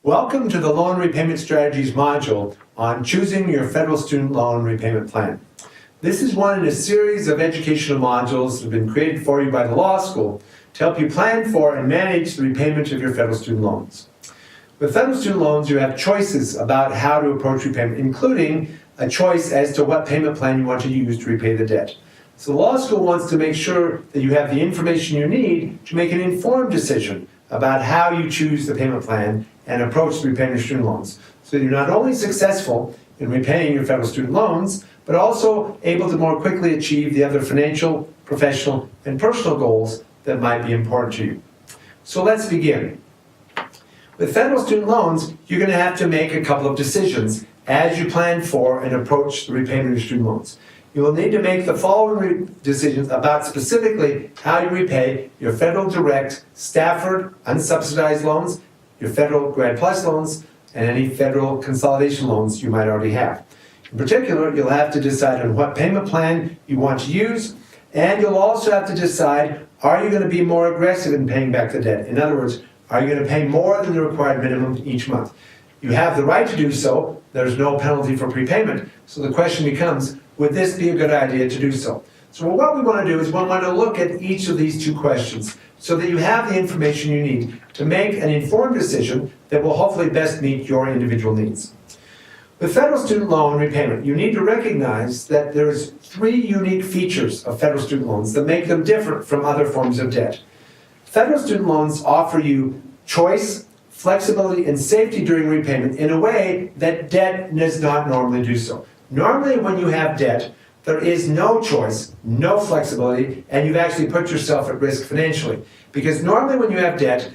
Welcome to the Loan Repayment Strategies module on choosing your federal student loan repayment plan. This is one in a series of educational modules that have been created for you by the law school to help you plan for and manage the repayment of your federal student loans. With federal student loans, you have choices about how to approach repayment, including a choice as to what payment plan you want to use to repay the debt. So the law school wants to make sure that you have the information you need to make an informed decision about how you choose the payment plan and approach the repayment of student loans. So you're not only successful in repaying your federal student loans, but also able to more quickly achieve the other financial, professional, and personal goals that might be important to you. So let's begin. With federal student loans, you're going to have to make a couple of decisions as you plan for and approach the repayment of your student loans. You will need to make the following decisions about specifically how you repay your federal direct Stafford unsubsidized loans, your federal Grad Plus loans, and any federal consolidation loans you might already have. In particular, you'll have to decide on what payment plan you want to use, and you'll also have to decide, are you going to be more aggressive in paying back the debt? In other words, are you going to pay more than the required minimum each month? You have the right to do so. There's no penalty for prepayment. So the question becomes, would this be a good idea to do so? So what we want to do is we want to look at each of these two questions so that you have the information you need to make an informed decision that will hopefully best meet your individual needs. With federal student loan repayment, you need to recognize that there's three unique features of federal student loans that make them different from other forms of debt. Federal student loans offer you choice, flexibility, and safety during repayment in a way that debt does not normally do so. Normally, when you have debt, there is no choice, no flexibility, and you've actually put yourself at risk financially. Because normally when you have debt,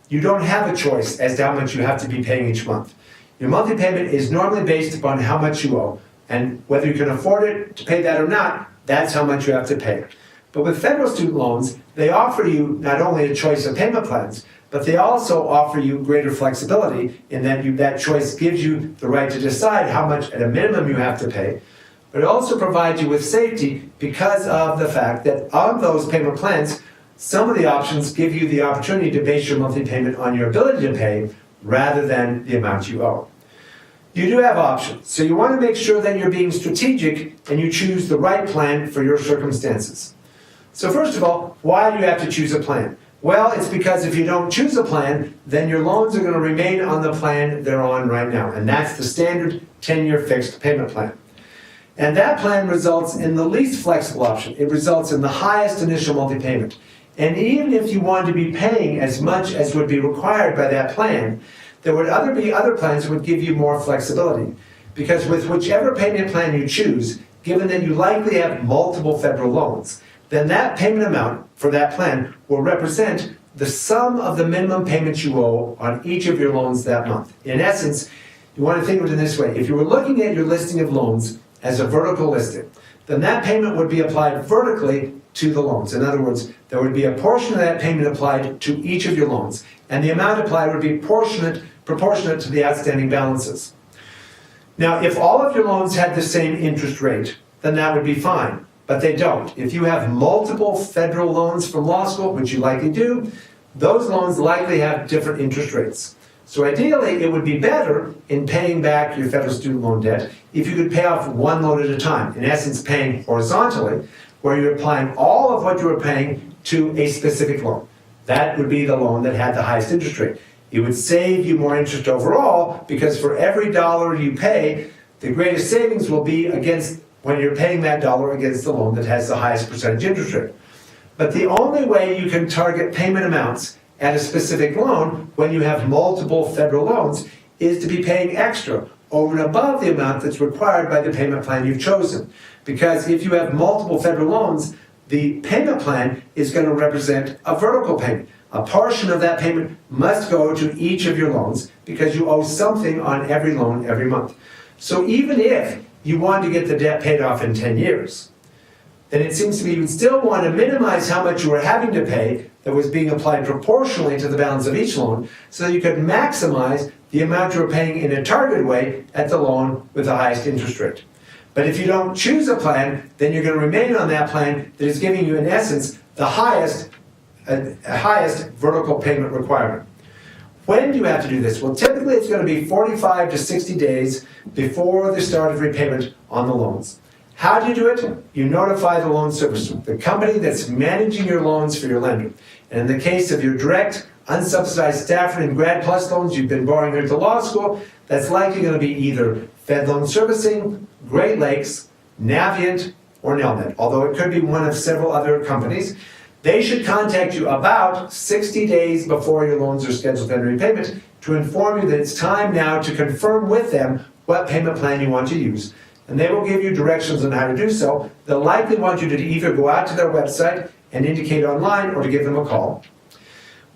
you don't have a choice as to how much you have to be paying each month. Your monthly payment is normally based upon how much you owe, and whether you can afford it to pay that or not, that's how much you have to pay. But with federal student loans, they offer you not only a choice of payment plans, but they also offer you greater flexibility in that that choice gives you the right to decide how much at a minimum you have to pay, but it also provides you with safety because of the fact that on those payment plans, some of the options give you the opportunity to base your monthly payment on your ability to pay rather than the amount you owe. You do have options, so you want to make sure that you're being strategic and you choose the right plan for your circumstances. So first of all, why do you have to choose a plan? Well, it's because if you don't choose a plan, then your loans are going to remain on the plan they're on right now, and that's the standard 10-year fixed payment plan. And that plan results in the least flexible option. It results in the highest initial monthly payment. And even if you wanted to be paying as much as would be required by that plan, there would be other plans that would give you more flexibility. Because with whichever payment plan you choose, given that you likely have multiple federal loans, then that payment amount for that plan will represent the sum of the minimum payments you owe on each of your loans that month. In essence, you want to think of it in this way. If you were looking at your listing of loans as a vertical listing, then that payment would be applied vertically to the loans. In other words, there would be a portion of that payment applied to each of your loans, and the amount applied would be proportionate to the outstanding balances. Now, if all of your loans had the same interest rate, then that would be fine. But they don't. If you have multiple federal loans from law school, which you likely do, those loans likely have different interest rates. So ideally, it would be better in paying back your federal student loan debt if you could pay off one loan at a time, in essence paying horizontally, where you're applying all of what you were paying to a specific loan. That would be the loan that had the highest interest rate. It would save you more interest overall because for every dollar you pay, the greatest savings will be when you're paying that dollar against the loan that has the highest percentage interest rate. But the only way you can target payment amounts at a specific loan when you have multiple federal loans is to be paying extra over and above the amount that's required by the payment plan you've chosen. Because if you have multiple federal loans, the payment plan is going to represent a vertical payment. A portion of that payment must go to each of your loans because you owe something on every loan every month. So even if you want to get the debt paid off in 10 years, then it seems to me you would still want to minimize how much you were having to pay that was being applied proportionally to the balance of each loan so that you could maximize the amount you were paying in a targeted way at the loan with the highest interest rate. But if you don't choose a plan, then you're going to remain on that plan that is giving you, in essence, the highest vertical payment requirement. When do you have to do this? Well, typically it's going to be 45 to 60 days before the start of repayment on the loans. How do you do it? You notify the loan servicer, the company that's managing your loans for your lender. And in the case of your direct, unsubsidized Stafford and Grad Plus loans you've been borrowing here at the law school, that's likely going to be either Fed Loan Servicing, Great Lakes, Navient, or Nelnet, although it could be one of several other companies. They should contact you about 60 days before your loans are scheduled for repayment to inform you that it's time now to confirm with them what payment plan you want to use. And they will give you directions on how to do so. They'll likely want you to either go out to their website and indicate online or to give them a call.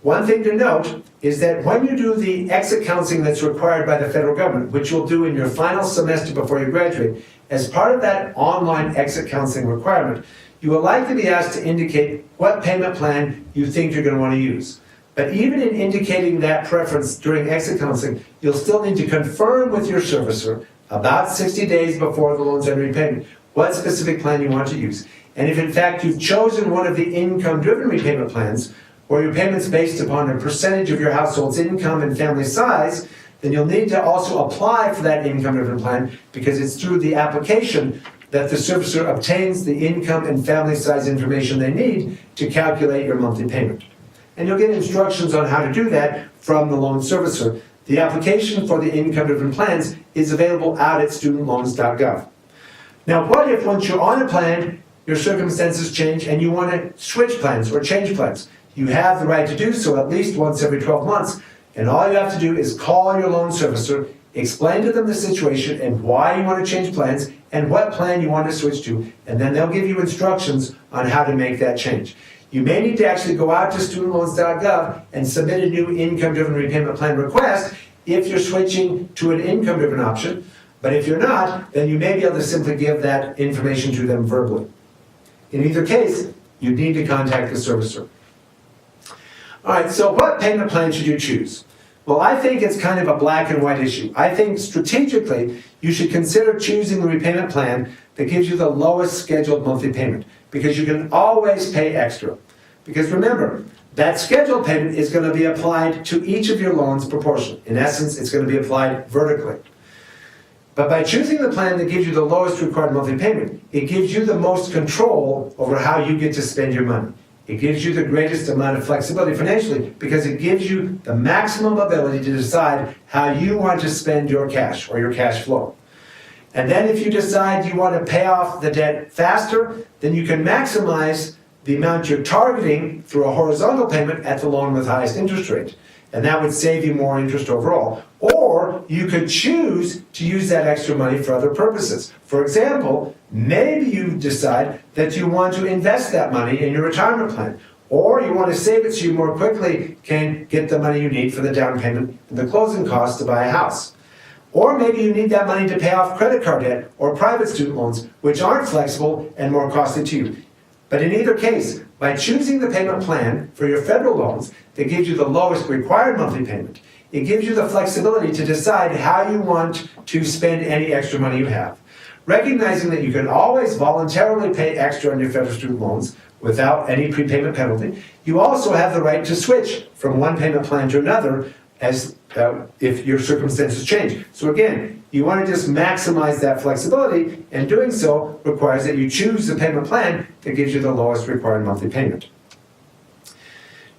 One thing to note is that when you do the exit counseling that's required by the federal government, which you'll do in your final semester before you graduate, as part of that online exit counseling requirement, you will likely be asked to indicate what payment plan you think you're going to want to use. But even in indicating that preference during exit counseling, you'll still need to confirm with your servicer about 60 days before the loan's under repayment what specific plan you want to use. And if in fact you've chosen one of the income-driven repayment plans, where your payment's based upon a percentage of your household's income and family size, then you'll need to also apply for that income-driven plan, because it's through the application that the servicer obtains the income and family size information they need to calculate your monthly payment. And you'll get instructions on how to do that from the loan servicer. The application for the income-driven plans is available out at studentloans.gov. Now, what if once you're on a plan, your circumstances change and you want to switch plans or change plans? You have the right to do so at least once every 12 months, and all you have to do is call your loan servicer, explain to them the situation and why you want to change plans and what plan you want to switch to, and then they'll give you instructions on how to make that change. You may need to actually go out to studentloans.gov and submit a new income-driven repayment plan request if you're switching to an income-driven option, but if you're not, then you may be able to simply give that information to them verbally. In either case, you need to contact the servicer. All right, so what payment plan should you choose? Well, I think it's kind of a black and white issue. I think strategically, you should consider choosing the repayment plan that gives you the lowest scheduled monthly payment, because you can always pay extra. Because remember, that scheduled payment is going to be applied to each of your loans proportionally. In essence, it's going to be applied vertically. But by choosing the plan that gives you the lowest required monthly payment, it gives you the most control over how you get to spend your money. It gives you the greatest amount of flexibility financially because it gives you the maximum ability to decide how you want to spend your cash or your cash flow. And then if you decide you want to pay off the debt faster, then you can maximize the amount you're targeting through a horizontal payment at the loan with highest interest rate. And that would save you more interest overall. Or you could choose to use that extra money for other purposes. For example, maybe you decide that you want to invest that money in your retirement plan. Or you want to save it so you more quickly can get the money you need for the down payment and the closing costs to buy a house. Or maybe you need that money to pay off credit card debt or private student loans, which aren't flexible and more costly to you. But in either case, by choosing the payment plan for your federal loans that gives you the lowest required monthly payment, it gives you the flexibility to decide how you want to spend any extra money you have. Recognizing that you can always voluntarily pay extra on your federal student loans without any prepayment penalty, you also have the right to switch from one payment plan to another as if your circumstances change. So again, you want to just maximize that flexibility, and doing so requires that you choose the payment plan that gives you the lowest required monthly payment.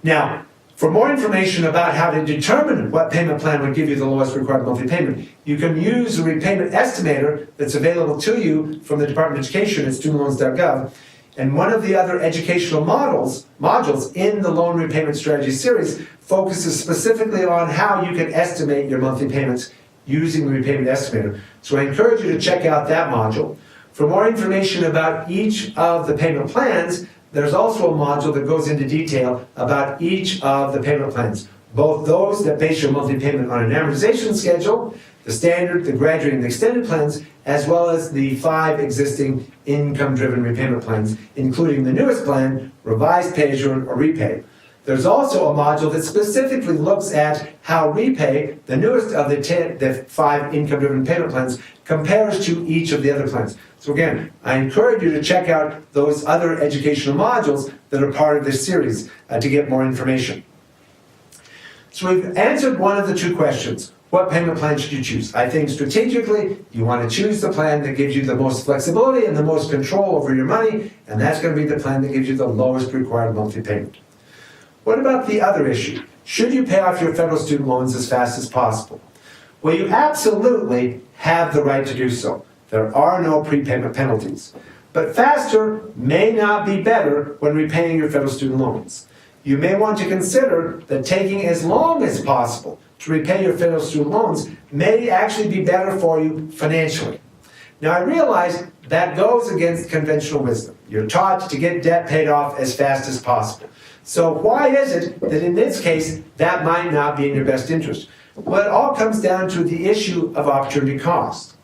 Now, for more information about how to determine what payment plan would give you the lowest required monthly payment, you can use the repayment estimator that's available to you from the Department of Education at studentloans.gov. And one of the other educational modules in the Loan Repayment Strategy series focuses specifically on how you can estimate your monthly payments using the repayment estimator. So I encourage you to check out that module. For more information about each of the payment plans, there's also a module that goes into detail about each of the payment plans, both those that base your monthly payment on an amortization schedule, the standard, the graduate, and the extended plans, as well as the 5 existing income-driven repayment plans, including the newest plan, Revised Pay-As-You-Earn or Repay. There's also a module that specifically looks at how Repay, the newest of the 5 income-driven payment plans, compares to each of the other plans. So again, I encourage you to check out those other educational modules that are part of this series to get more information. So we've answered one of the two questions. What payment plan should you choose? I think strategically, you want to choose the plan that gives you the most flexibility and the most control over your money, and that's going to be the plan that gives you the lowest required monthly payment. What about the other issue? Should you pay off your federal student loans as fast as possible? Well, you absolutely have the right to do so. There are no prepayment penalties. But faster may not be better when repaying your federal student loans. You may want to consider that taking as long as possible to repay your federal student loans may actually be better for you financially. Now, I realize that goes against conventional wisdom. You're taught to get debt paid off as fast as possible. So why is it that in this case, that might not be in your best interest? Well, it all comes down to the issue of opportunity cost.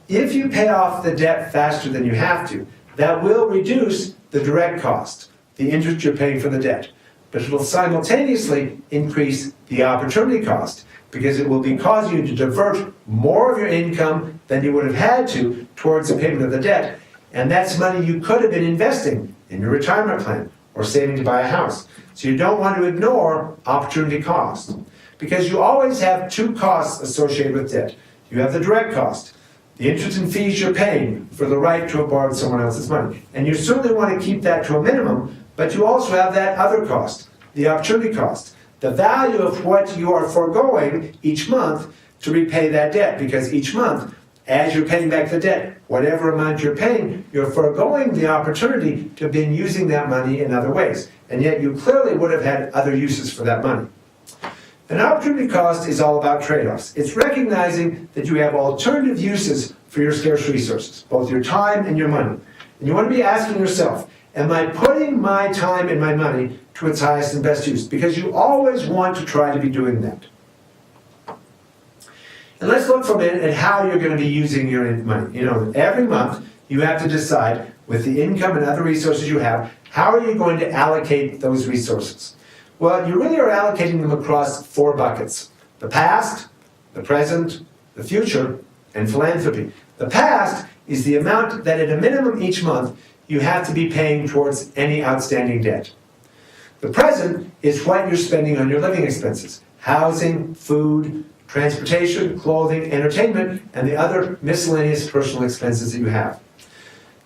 If you pay off the debt faster than you have to, that will reduce the direct cost, the interest you're paying for the debt. But it will simultaneously increase the opportunity cost because it will be causing you to divert more of your income than you would have had to towards the payment of the debt. And that's money you could have been investing in your retirement plan or saving to buy a house. So you don't want to ignore opportunity cost because you always have two costs associated with debt. You have the direct cost, the interest and fees you're paying for the right to have borrowed someone else's money. And you certainly want to keep that to a minimum, but you also have that other cost, the opportunity cost, the value of what you are foregoing each month to repay that debt. Because each month, as you're paying back the debt, whatever amount you're paying, you're foregoing the opportunity to have been using that money in other ways. And yet you clearly would have had other uses for that money. An opportunity cost is all about trade-offs. It's recognizing that you have alternative uses for your scarce resources, both your time and your money. And you want to be asking yourself, am I putting my time and my money to its highest and best use? Because you always want to try to be doing that. And let's look for a minute at how you're going to be using your money. Every month you have to decide, with the income and other resources you have, how are you going to allocate those resources? Well, you really are allocating them across four buckets: the past, the present, the future, and philanthropy. The past is the amount that at a minimum each month you have to be paying towards any outstanding debt. The present is what you're spending on your living expenses: housing, food, transportation, clothing, entertainment, and the other miscellaneous personal expenses that you have.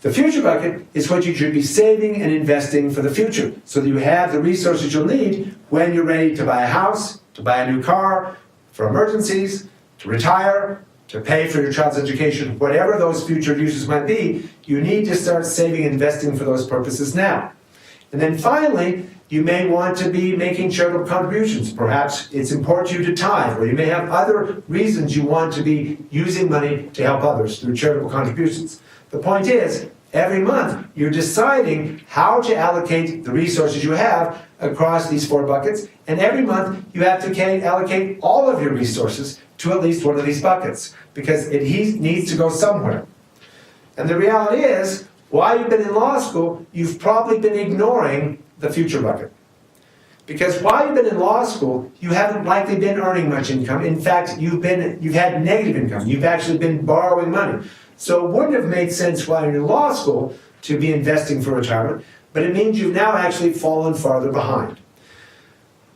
The future bucket is what you should be saving and investing for the future, so that you have the resources you'll need when you're ready to buy a house, to buy a new car, for emergencies, to retire, to pay for your child's education. Whatever those future uses might be, you need to start saving and investing for those purposes now. And then finally, you may want to be making charitable contributions. Perhaps it's important to you to tithe, or you may have other reasons you want to be using money to help others through charitable contributions. The point is, every month you're deciding how to allocate the resources you have across these four buckets, and every month you have to allocate all of your resources to at least one of these buckets, because it needs to go somewhere. And the reality is, while you've been in law school, you've probably been ignoring the future bucket. Because while you've been in law school, you haven't likely been earning much income. In fact, you've had negative income. You've actually been borrowing money. So it wouldn't have made sense while you're in law school to be investing for retirement, but it means you've now actually fallen farther behind.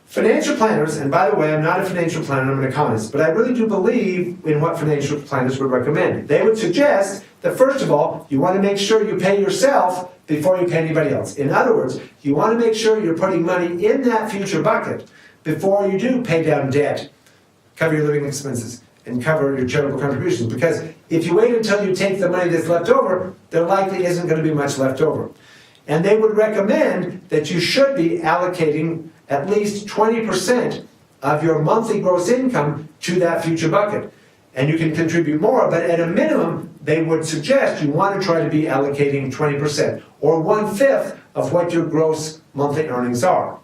Financial planners, and by the way, I'm not a financial planner, I'm an economist, but I really do believe in what financial planners would recommend. They would suggest that first of all, you want to make sure you pay yourself before you pay anybody else. In other words, you want to make sure you're putting money in that future bucket before you do pay down debt, cover your living expenses, and cover your charitable contributions. Because if you wait until you take the money that's left over, there likely isn't going to be much left over. And they would recommend that you should be allocating at least 20% of your monthly gross income to that future bucket. And you can contribute more, but at a minimum, they would suggest you want to try to be allocating 20%, or 1/5 of what your gross monthly earnings are.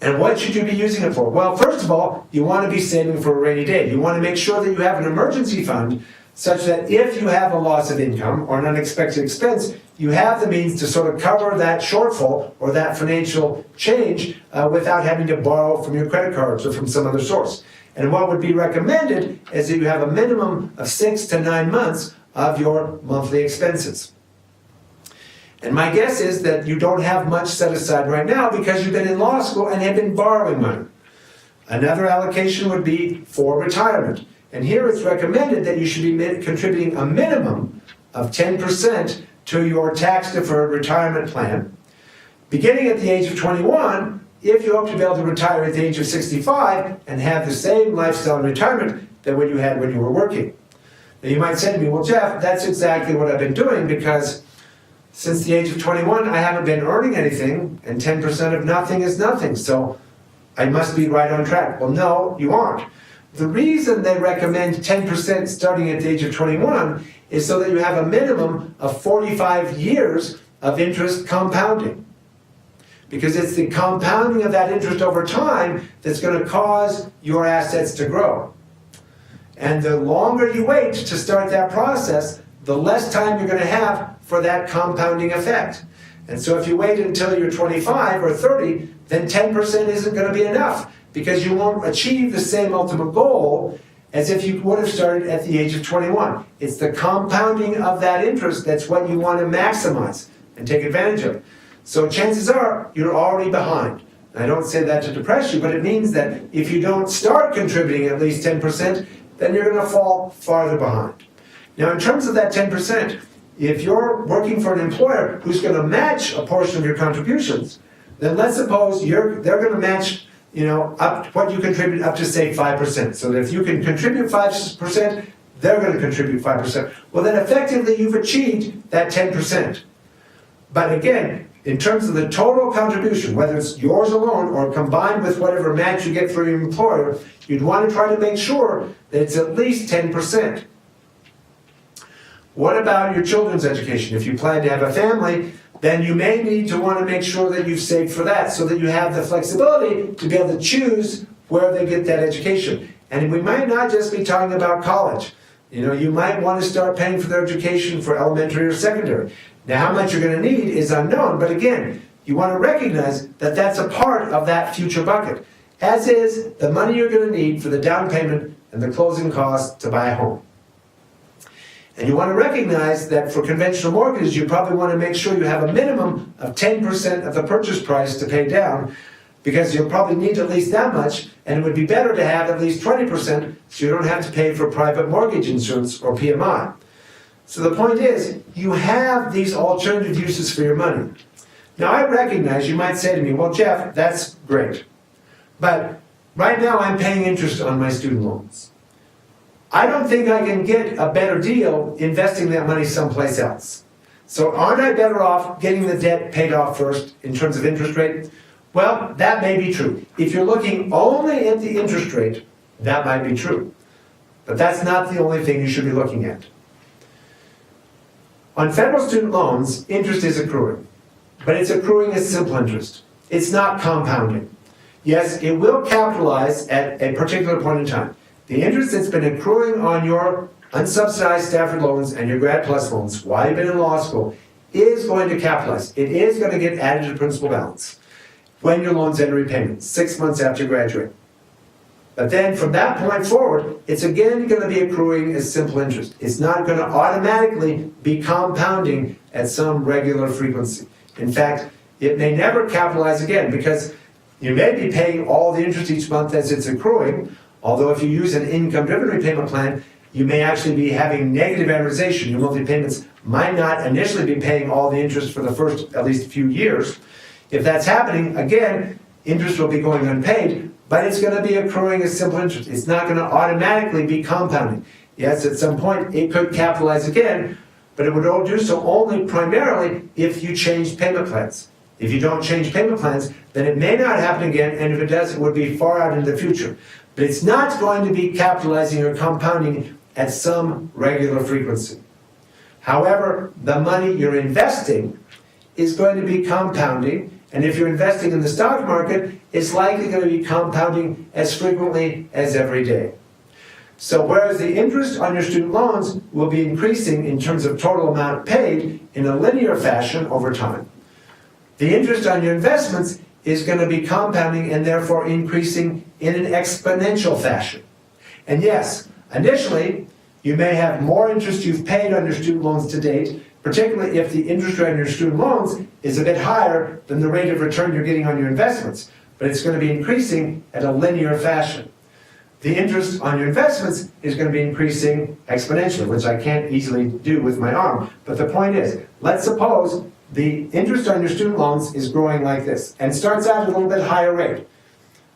And what should you be using it for? Well, first of all, you want to be saving for a rainy day. You want to make sure that you have an emergency fund such that if you have a loss of income or an unexpected expense, you have the means to sort of cover that shortfall or that financial change without having to borrow from your credit cards or from some other source. And what would be recommended is that you have a minimum of 6 to 9 months of your monthly expenses. And my guess is that you don't have much set aside right now because you've been in law school and have been borrowing money. Another allocation would be for retirement. And here it's recommended that you should be contributing a minimum of 10% to your tax-deferred retirement plan. Beginning at the age of 21, if you hope to be able to retire at the age of 65 and have the same lifestyle in retirement than what you had when you were working. Now you might say to me, well, Jeff, that's exactly what I've been doing because since the age of 21, I haven't been earning anything, and 10% of nothing is nothing, so I must be right on track. Well, no, you aren't. The reason they recommend 10% starting at the age of 21 is so that you have a minimum of 45 years of interest compounding. Because it's the compounding of that interest over time that's going to cause your assets to grow. And the longer you wait to start that process, the less time you're going to have for that compounding effect. And so if you wait until you're 25 or 30, then 10% isn't going to be enough because you won't achieve the same ultimate goal as if you would have started at the age of 21. It's the compounding of that interest that's what you want to maximize and take advantage of. So chances are you're already behind. I don't say that to depress you, but it means that if you don't start contributing at least 10%, then you're going to fall farther behind. Now in terms of that 10%, if you're working for an employer who's going to match a portion of your contributions, then let's suppose they're going to match up what you contribute up to say 5%. So that if you can contribute 5%, they're going to contribute 5%. Well then effectively you've achieved that 10%. But again, in terms of the total contribution, whether it's yours alone or combined with whatever match you get from your employer, you'd want to try to make sure that it's at least 10%. What about your children's education? If you plan to have a family, then you may need to want to make sure that you've saved for that so that you have the flexibility to be able to choose where they get that education. And we might not just be talking about college. You might want to start paying for their education for elementary or secondary. Now, how much you're going to need is unknown, but again, you want to recognize that that's a part of that future bucket, as is the money you're going to need for the down payment and the closing costs to buy a home. And you want to recognize that for conventional mortgages, you probably want to make sure you have a minimum of 10% of the purchase price to pay down, because you'll probably need at least that much, and it would be better to have at least 20% so you don't have to pay for private mortgage insurance or PMI. So the point is, you have these alternative uses for your money. Now I recognize you might say to me, well, Jeff, that's great, but right now I'm paying interest on my student loans. I don't think I can get a better deal investing that money someplace else. So aren't I better off getting the debt paid off first in terms of interest rate? Well, that may be true. If you're looking only at the interest rate, that might be true. But that's not the only thing you should be looking at. On federal student loans, interest is accruing, but it's accruing as simple interest. It's not compounding. Yes, it will capitalize at a particular point in time. The interest that's been accruing on your unsubsidized Stafford loans and your Grad Plus loans while you've been in law school is going to capitalize. It is going to get added to the principal balance when your loans enter repayment, 6 months after you graduate. But then from that point forward, it's again going to be accruing as simple interest. It's not going to automatically be compounding at some regular frequency. In fact, it may never capitalize again because you may be paying all the interest each month as it's accruing, although if you use an income-driven repayment plan, you may actually be having negative amortization. Your monthly payments might not initially be paying all the interest for the first at least few years. If that's happening, again, interest will be going unpaid, but it's going to be accruing as simple interest. It's not going to automatically be compounding. Yes, at some point it could capitalize again, but it would all do so only primarily if you change payment plans. If you don't change payment plans, then it may not happen again, and if it does, it would be far out into the future. But it's not going to be capitalizing or compounding at some regular frequency. However, the money you're investing is going to be compounding, and if you're investing in the stock market, it's likely going to be compounding as frequently as every day. So whereas the interest on your student loans will be increasing in terms of total amount paid in a linear fashion over time, the interest on your investments is going to be compounding and therefore increasing in an exponential fashion. And yes, initially, you may have more interest you've paid on your student loans to date, particularly if the interest rate on your student loans is a bit higher than the rate of return you're getting on your investments. but it's going to be increasing at a linear fashion. The interest on your investments is going to be increasing exponentially, which I can't easily do with my arm. But the point is, let's suppose the interest on your student loans is growing like this, and starts out at a little bit higher rate.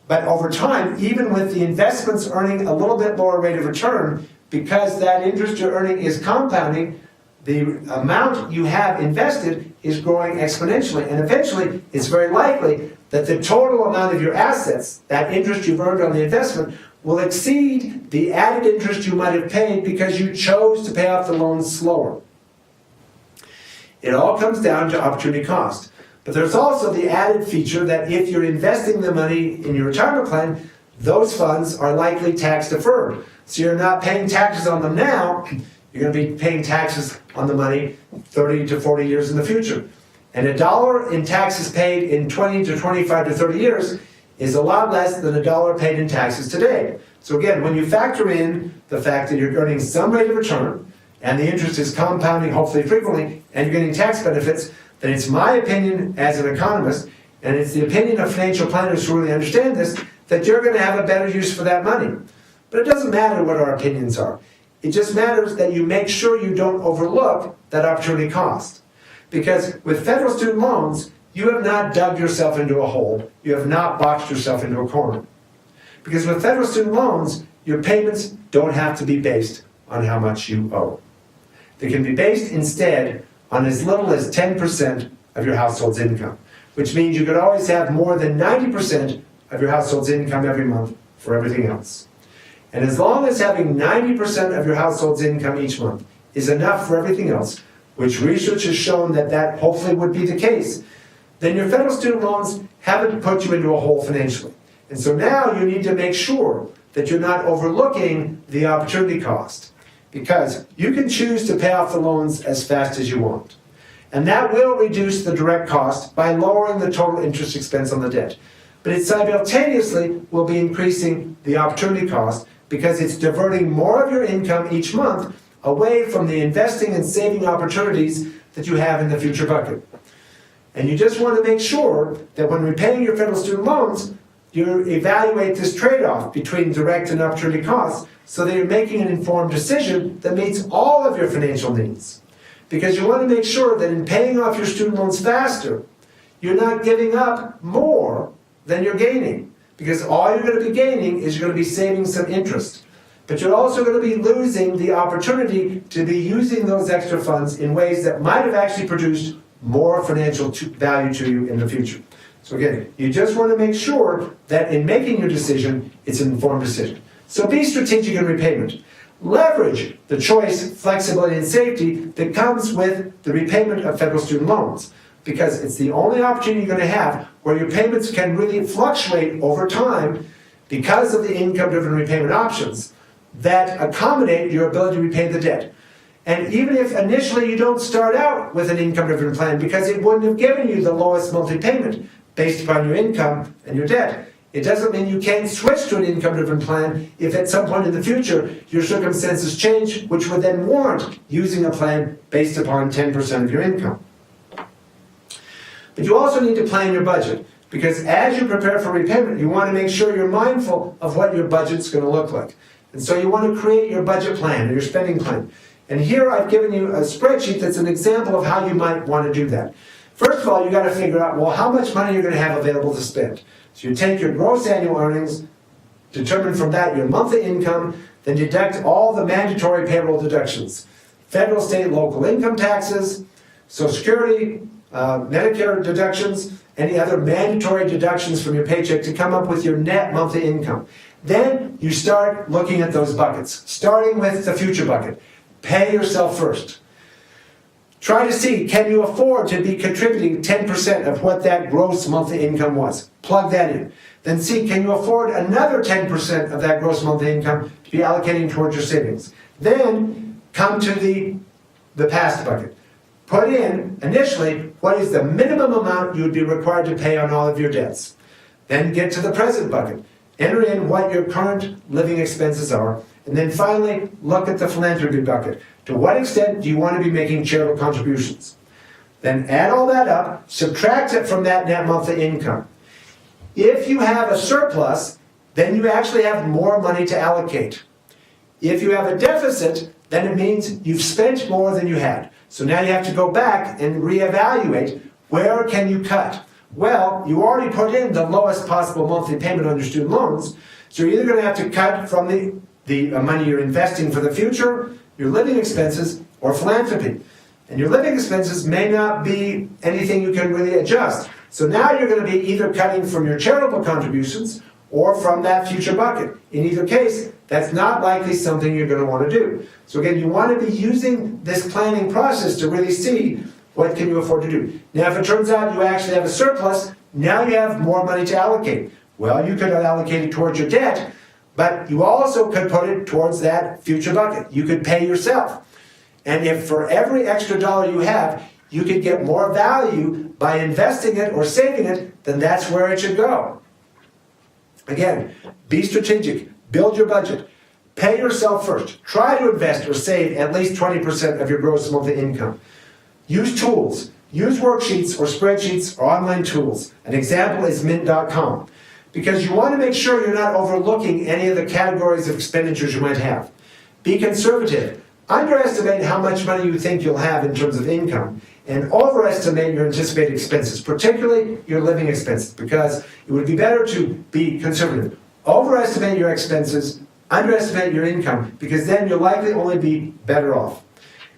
But over time, even with the investments earning a little bit lower rate of return, because that interest you're earning is compounding, the amount you have invested is growing exponentially. And eventually, it's very likely that the total amount of your assets, that interest you've earned on the investment, will exceed the added interest you might have paid because you chose to pay off the loans slower. It all comes down to opportunity cost. But there's also the added feature that if you're investing the money in your retirement plan, those funds are likely tax deferred. So you're not paying taxes on them now, you're going to be paying taxes on the money 30 to 40 years in the future. And $1 in taxes paid in 20 to 25 to 30 years is a lot less than $1 paid in taxes today. So again, when you factor in the fact that you're earning some rate of return, and the interest is compounding hopefully frequently, and you're getting tax benefits, then it's my opinion as an economist, and it's the opinion of financial planners who really understand this, that you're going to have a better use for that money. But it doesn't matter what our opinions are. It just matters that you make sure you don't overlook that opportunity cost. Because with federal student loans, you have not dug yourself into a hole. You have not boxed yourself into a corner. Because with federal student loans, your payments don't have to be based on how much you owe. They can be based instead on as little as 10% of your household's income, which means you could always have more than 90% of your household's income every month for everything else. And as long as having 90% of your household's income each month is enough for everything else, which research has shown that that hopefully would be the case, then your federal student loans haven't put you into a hole financially. And so now you need to make sure that you're not overlooking the opportunity cost, because you can choose to pay off the loans as fast as you want. And that will reduce the direct cost by lowering the total interest expense on the debt. But it simultaneously will be increasing the opportunity cost because it's diverting more of your income each month away from the investing and saving opportunities that you have in the future bucket. And you just want to make sure that when repaying your federal student loans, you evaluate this trade-off between direct and opportunity costs so that you're making an informed decision that meets all of your financial needs. Because you want to make sure that in paying off your student loans faster, you're not giving up more than you're gaining. Because all you're going to be gaining is you're going to be saving some interest. But you're also going to be losing the opportunity to be using those extra funds in ways that might have actually produced more financial value to you in the future. So again, you just want to make sure that in making your decision, it's an informed decision. So be strategic in repayment. Leverage the choice, flexibility, and safety that comes with the repayment of federal student loans, because it's the only opportunity you're going to have where your payments can really fluctuate over time because of the income-driven repayment options that accommodate your ability to repay the debt. And even if initially you don't start out with an income-driven plan because it wouldn't have given you the lowest monthly payment based upon your income and your debt, it doesn't mean you can't switch to an income-driven plan if at some point in the future your circumstances change, which would then warrant using a plan based upon 10% of your income. But you also need to plan your budget, because as you prepare for repayment, you want to make sure you're mindful of what your budget's going to look like. And so you want to create your budget plan or your spending plan. And here I've given you a spreadsheet that's an example of how you might want to do that. First of all, you've got to figure out, well, how much money you're going to have available to spend. So you take your gross annual earnings, determine from that your monthly income, then deduct all the mandatory payroll deductions. Federal, state, local income taxes, Social Security, Medicare deductions, any other mandatory deductions from your paycheck to come up with your net monthly income. Then you start looking at those buckets, starting with the future bucket. Pay yourself first. Try to see, can you afford to be contributing 10% of what that gross monthly income was? Plug that in. Then see, can you afford another 10% of that gross monthly income to be allocating towards your savings? Then come to the past bucket. Put in, initially, what is the minimum amount you would be required to pay on all of your debts. Then get to the present bucket. Enter in what your current living expenses are. And then finally, look at the philanthropy bucket. To what extent do you want to be making charitable contributions? Then add all that up, subtract it from that net monthly income. If you have a surplus, then you actually have more money to allocate. If you have a deficit, then it means you've spent more than you had. So now you have to go back and reevaluate, where can you cut? Well, you already put in the lowest possible monthly payment on your student loans, so you're either going to have to cut from the money you're investing for the future, your living expenses, or philanthropy. And your living expenses may not be anything you can really adjust. So now you're going to be either cutting from your charitable contributions or from that future bucket. In either case, that's not likely something you're going to want to do. So again, you want to be using this planning process to really see what can you afford to do. Now, if it turns out you actually have a surplus, now you have more money to allocate. Well, you could allocate it towards your debt, but you also could put it towards that future bucket. You could pay yourself. And if for every extra dollar you have, you could get more value by investing it or saving it, then that's where it should go. Again, be strategic, build your budget, pay yourself first. Try to invest or save at least 20% of your gross monthly income. Use tools, use worksheets or spreadsheets or online tools. An example is mint.com, because you want to make sure you're not overlooking any of the categories of expenditures you might have. Be conservative. Underestimate how much money you think you'll have in terms of income, and overestimate your anticipated expenses, particularly your living expenses, because it would be better to be conservative. Overestimate your expenses, underestimate your income, because then you'll likely only be better off.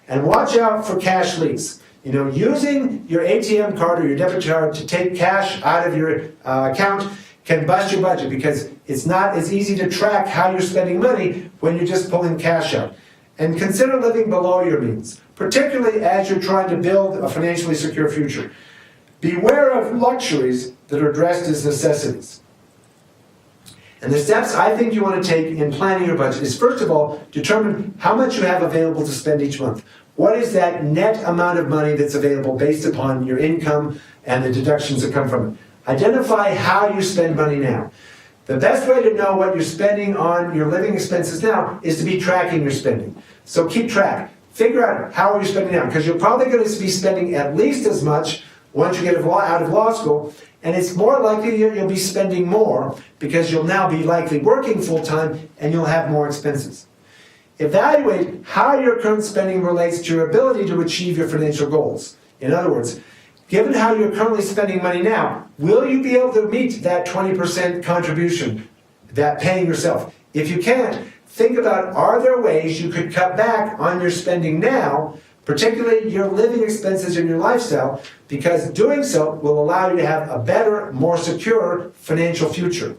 And watch out for cash leaks. Using your ATM card or your debit card to take cash out of your account can bust your budget, because it's not as easy to track how you're spending money when you're just pulling cash out. And consider living below your means, particularly as you're trying to build a financially secure future. Beware of luxuries that are dressed as necessities. And the steps I think you want to take in planning your budget is, first of all, determine how much you have available to spend each month. What is that net amount of money that's available based upon your income and the deductions that come from it? Identify how you spend money now. The best way to know what you're spending on your living expenses now is to be tracking your spending. So keep track. Figure out how are you spending now, because you're probably going to be spending at least as much once you get out of law school, and it's more likely you'll be spending more because you'll now be likely working full-time and you'll have more expenses. Evaluate how your current spending relates to your ability to achieve your financial goals. In other words, given how you're currently spending money now, will you be able to meet that 20% contribution, that paying yourself? If you can't, think about, are there ways you could cut back on your spending now, particularly your living expenses and your lifestyle, because doing so will allow you to have a better, more secure financial future.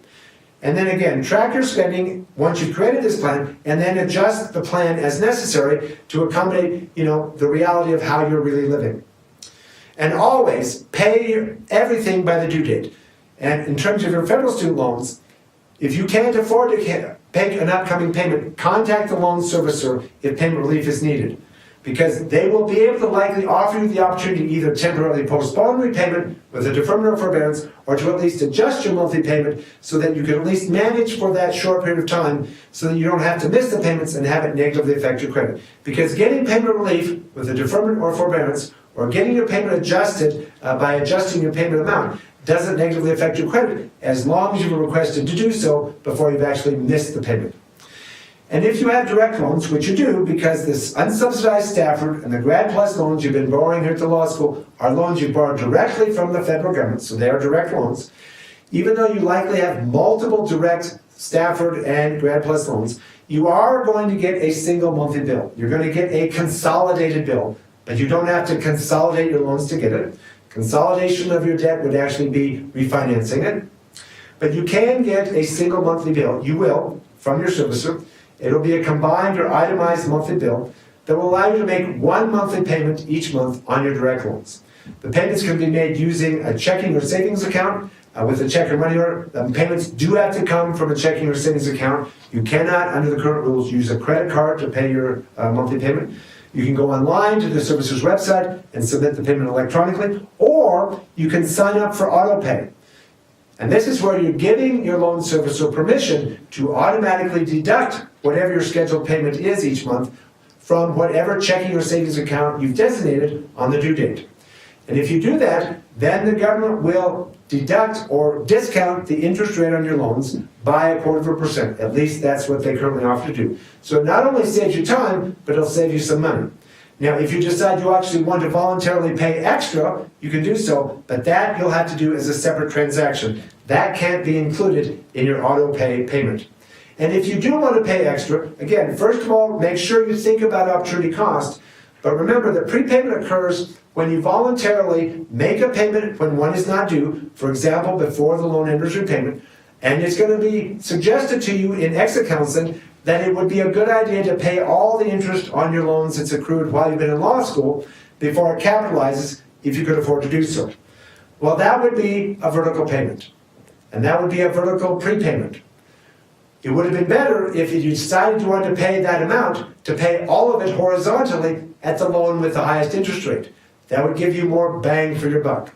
And then again, track your spending once you've created this plan, and then adjust the plan as necessary to accommodate, the reality of how you're really living. And always pay everything by the due date. And in terms of your federal student loans, if you can't afford to pay an upcoming payment, contact the loan servicer if payment relief is needed, because they will be able to likely offer you the opportunity to either temporarily postpone repayment with a deferment or forbearance, or to at least adjust your monthly payment so that you can at least manage for that short period of time, so that you don't have to miss the payments and have it negatively affect your credit. Because getting payment relief with a deferment or forbearance, or getting your payment adjusted by adjusting your payment amount, doesn't negatively affect your credit as long as you were requested to do so before you've actually missed the payment. And if you have direct loans, which you do, because this unsubsidized Stafford and the Grad Plus loans you've been borrowing here at the law school are loans you borrowed directly from the federal government, so they are direct loans. Even though you likely have multiple direct Stafford and Grad Plus loans, you are going to get a single monthly bill. You're going to get a consolidated bill, but you don't have to consolidate your loans to get it. Consolidation of your debt would actually be refinancing it. But you can get a single monthly bill. You will, from your servicer. It'll be a combined or itemized monthly bill that will allow you to make one monthly payment each month on your direct loans. The payments can be made using a checking or savings account with a check or money order. Payments do have to come from a checking or savings account. You cannot, under the current rules, use a credit card to pay your monthly payment. You can go online to the servicer's website and submit the payment electronically, or you can sign up for autopay. And this is where you're giving your loan servicer permission to automatically deduct whatever your scheduled payment is each month from whatever checking or savings account you've designated on the due date. And if you do that, then the government will deduct or discount the interest rate on your loans by 0.25%. At least that's what they currently offer to do. So it not only saves you time, but it'll save you some money. Now, if you decide you actually want to voluntarily pay extra, you can do so, but that you'll have to do as a separate transaction. That can't be included in your auto pay payment. And if you do want to pay extra, again, first of all, make sure you think about opportunity cost, but remember that prepayment occurs when you voluntarily make a payment when one is not due, for example, before the loan enters repayment, and it's going to be suggested to you in exit counseling that it would be a good idea to pay all the interest on your loans that's accrued while you've been in law school before it capitalizes if you could afford to do so. Well, that would be a vertical payment, and that would be a vertical prepayment. It would have been better if you decided you wanted to pay that amount to pay all of it horizontally at the loan with the highest interest rate. That would give you more bang for your buck.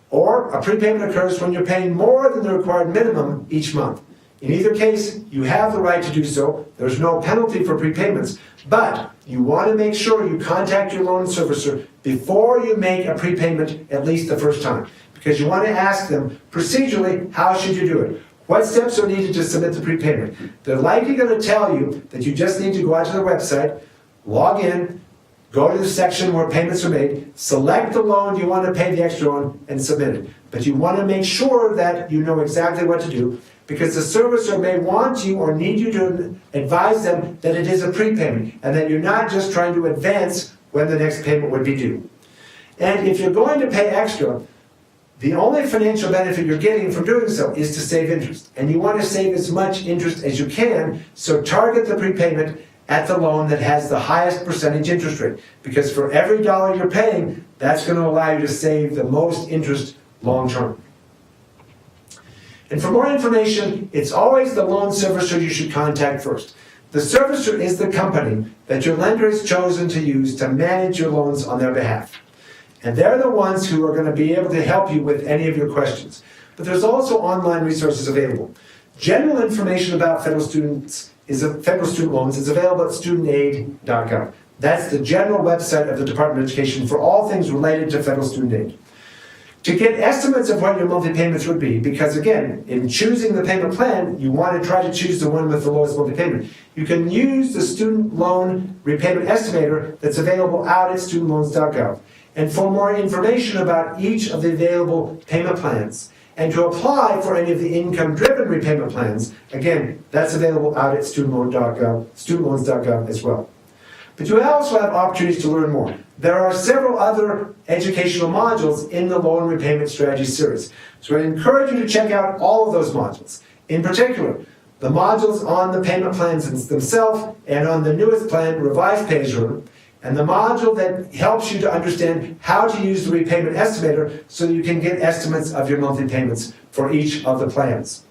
Or a prepayment occurs when you're paying more than the required minimum each month. In either case, you have the right to do so. There's no penalty for prepayments, but you want to make sure you contact your loan servicer before you make a prepayment at least the first time, because you want to ask them procedurally, how should you do it? What steps are needed to submit the prepayment? They're likely going to tell you that you just need to go out to their website, log in, go to the section where payments are made, select the loan you want to pay the extra on, and submit it. But you want to make sure that you know exactly what to do, because the servicer may want you or need you to advise them that it is a prepayment and that you're not just trying to advance when the next payment would be due. And if you're going to pay extra, the only financial benefit you're getting from doing so is to save interest. And you want to save as much interest as you can, so target the prepayment at the loan that has the highest percentage interest rate. Because for every dollar you're paying, that's going to allow you to save the most interest long term. And for more information, it's always the loan servicer you should contact first. The servicer is the company that your lender has chosen to use to manage your loans on their behalf. And they're the ones who are going to be able to help you with any of your questions. But there's also online resources available. General information about federal student loans is available at studentaid.gov. That's the general website of the Department of Education for all things related to federal student aid. To get estimates of what your monthly payments would be, because again, in choosing the payment plan, you want to try to choose the one with the lowest monthly payment. You can use the student loan repayment estimator that's available out at studentloans.gov. And for more information about each of the available payment plans, and to apply for any of the income-driven repayment plans, again, that's available out at studentloans.gov as well. But you also have opportunities to learn more. There are several other educational modules in the Loan Repayment Strategy series. So I encourage you to check out all of those modules. In particular, the modules on the payment plans themselves and on the newest plan, Revised Pay As You Earn, and the module that helps you to understand how to use the repayment estimator so you can get estimates of your monthly payments for each of the plans.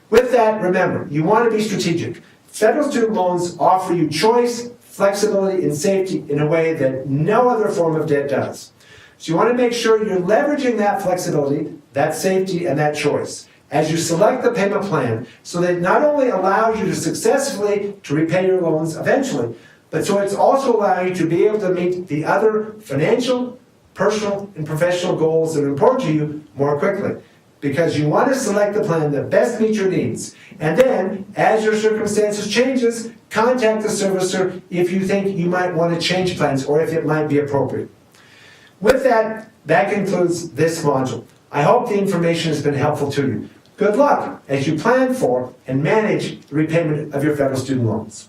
With that, remember, you want to be strategic. Federal student loans offer you choice, flexibility, and safety in a way that no other form of debt does. So you want to make sure you're leveraging that flexibility, that safety, and that choice as you select the payment plan so that it not only allows you to successfully to repay your loans eventually, but so it's also allowing you to be able to meet the other financial, personal, and professional goals that are important to you more quickly. Because you want to select the plan that best meets your needs. And then, as your circumstances changes, contact the servicer if you think you might want to change plans or if it might be appropriate. With that, that concludes this module. I hope the information has been helpful to you. Good luck as you plan for and manage the repayment of your federal student loans.